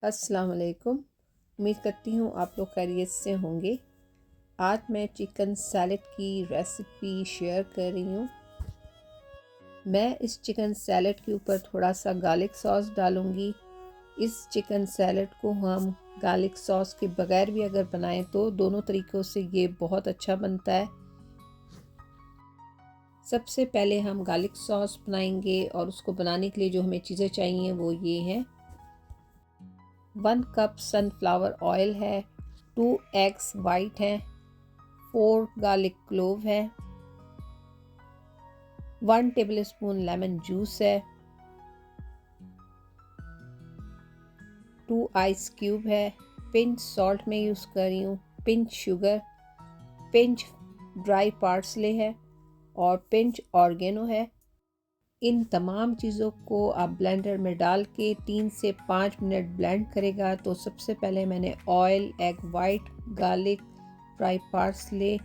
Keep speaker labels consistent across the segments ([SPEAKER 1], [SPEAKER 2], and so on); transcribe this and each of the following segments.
[SPEAKER 1] अस्सलाम वालेकुम। उम्मीद करती हूँ आप लोग खैरियत से होंगे। आज मैं चिकन सैलेड की रेसिपी शेयर कर रही हूँ। मैं इस चिकन सैलेड के ऊपर थोड़ा सा गार्लिक सॉस डालूँगी। इस चिकन सैलेड को हम गार्लिक सॉस के बगैर भी अगर बनाएं तो दोनों तरीक़ों से ये बहुत अच्छा बनता है। सबसे पहले हम गार्लिक सॉस बनाएंगे और उसको बनाने के लिए जो हमें चीज़ें चाहिए वो ये हैं। 1 कप सनफ्लावर ऑयल है, 2 एग्स वाइट हैं, 4 गार्लिक क्लोव है, 1 टेबल स्पून लेमन जूस है, 2 आइस क्यूब है, पिंच सॉल्ट में यूज़ कर रही हूँ, pinch sugar, pinch dry parsley है और पिंच ऑर्गेनो है। इन तमाम चीज़ों को आप ब्लेंडर में डाल के 3 से 5 मिनट ब्लेंड करेगा। तो सबसे पहले मैंने oil, egg white, garlic, dry parsley,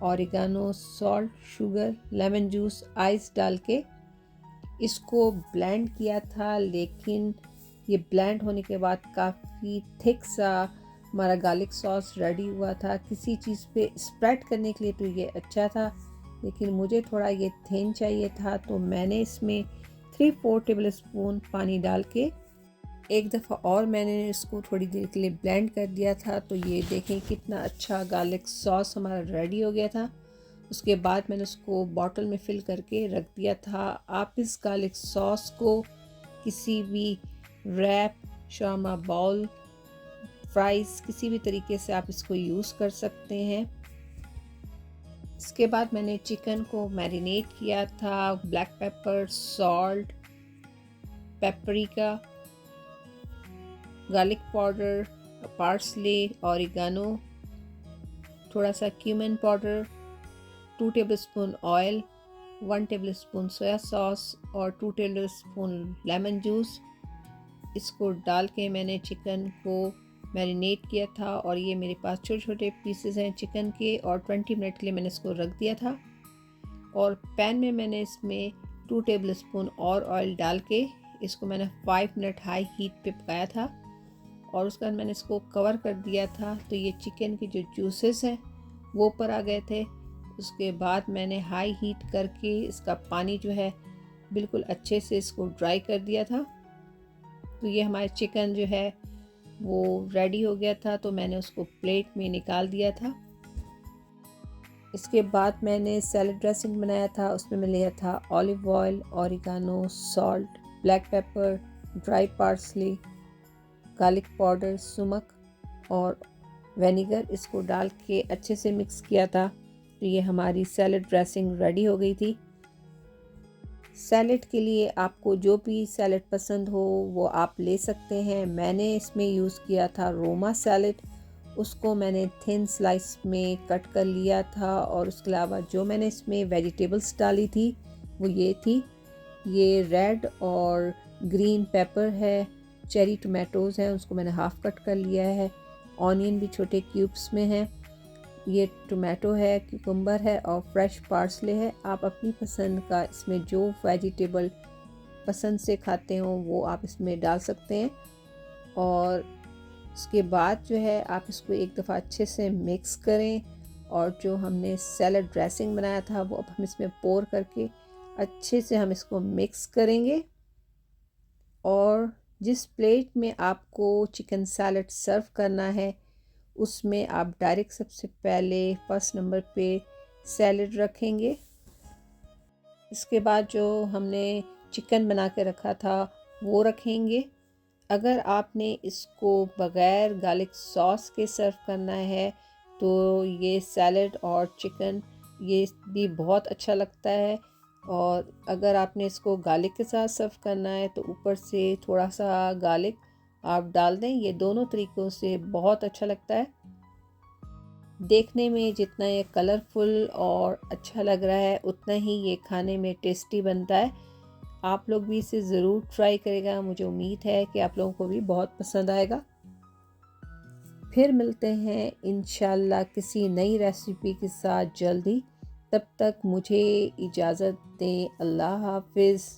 [SPEAKER 1] oregano, salt, sugar, lemon juice, ice डाल के इसको ब्लेंड किया था। लेकिन ये ब्लेंड होने के बाद काफ़ी थिक सा हमारा गार्लिक सॉस रेडी हुआ था। किसी चीज़ पे स्प्रेड करने के लिए तो ये अच्छा था, लेकिन मुझे थोड़ा ये थिन चाहिए था, तो मैंने इसमें 3-4 टेबल स्पून पानी डाल के एक दफ़ा और मैंने इसको थोड़ी देर के लिए ब्लेंड कर दिया था। तो ये देखें कितना अच्छा गार्लिक सॉस हमारा रेडी हो गया था। उसके बाद मैंने उसको बॉटल में फिल करके रख दिया था। आप इस गार्लिक सॉस को किसी भी रैप, शामा बाउल, फ्राइज़ किसी भी तरीके से आप इसको यूज़ कर सकते हैं। इसके बाद मैंने चिकन को मैरिनेट किया था। Black pepper, salt, paprika, garlic powder, parsley, oregano, थोड़ा सा cumin powder, 2 tablespoon oil, 1 tablespoon soya sauce और 2 टेबलस्पून लेमन जूस। इसको डाल के मैंने चिकन को मैरिनेट किया था और ये मेरे पास छोटे छोटे पीसेस हैं चिकन के, और 20 मिनट के लिए मैंने इसको रख दिया था। और पैन में मैंने इसमें 2 टेबलस्पून और ऑयल डाल के इसको मैंने 5 मिनट हाई हीट पे पकाया था और उसके बाद मैंने इसको कवर कर दिया था। तो ये चिकन के जो जूसेस हैं वो ऊपर आ गए थे। उसके बाद मैंने हाई हीट करके इसका पानी जो है बिल्कुल अच्छे से इसको ड्राई कर दिया था। तो ये हमारे चिकन जो है वो रेडी हो गया था, तो मैंने उसको प्लेट में निकाल दिया था। इसके बाद मैंने सैलड ड्रेसिंग बनाया था। उसमें मैं लिया था olive oil, oregano, salt, black pepper, dry parsley, garlic powder, sumac और विनेगर। इसको डाल के अच्छे से मिक्स किया था। तो ये हमारी सैलड ड्रेसिंग रेडी हो गई थी। सैलेड के लिए आपको जो भी सैलेड पसंद हो वो आप ले सकते हैं। मैंने इसमें यूज़ किया था रोमा सैलेड। उसको मैंने थिन स्लाइस में कट कर लिया था। और उसके अलावा जो मैंने इसमें वेजिटेबल्स डाली थी वो ये थी, ये रेड और ग्रीन पेपर है, चेरी टमाटोज़ हैं, उसको मैंने हाफ़ कट कर लिया है, ऑनियन भी छोटे क्यूब्स में है, ये टोमेटो है, क्यूकम्बर है और फ्रेश पार्सले है। आप अपनी पसंद का इसमें जो वेजिटेबल पसंद से खाते हो वो आप इसमें डाल सकते हैं। और उसके बाद जो है आप इसको एक दफ़ा अच्छे से मिक्स करें और जो हमने सैलड ड्रेसिंग बनाया था वो अब हम इसमें पोर करके अच्छे से हम इसको मिक्स करेंगे। और जिस प्लेट में आपको चिकन सैलड सर्व करना है उसमें आप डायरेक्ट सबसे पहले फर्स्ट नंबर पे सैलड रखेंगे। इसके बाद जो हमने चिकन बना के रखा था वो रखेंगे। अगर आपने इसको बग़ैर गार्लिक सॉस के सर्व करना है तो ये सैलड और चिकन ये भी बहुत अच्छा लगता है। और अगर आपने इसको गार्लिक के साथ सर्व करना है तो ऊपर से थोड़ा सा गार्लिक आप डाल दें। ये दोनों तरीक़ों से बहुत अच्छा लगता है। देखने में जितना ये कलरफुल और अच्छा लग रहा है उतना ही ये खाने में टेस्टी बनता है। आप लोग भी इसे ज़रूर ट्राई करेगा। मुझे उम्मीद है कि आप लोगों को भी बहुत पसंद आएगा। फिर मिलते हैं इंशाल्लाह किसी नई रेसिपी के साथ जल्दी। तब तक मुझे इजाज़त दें। अल्लाह हाफ़िज़।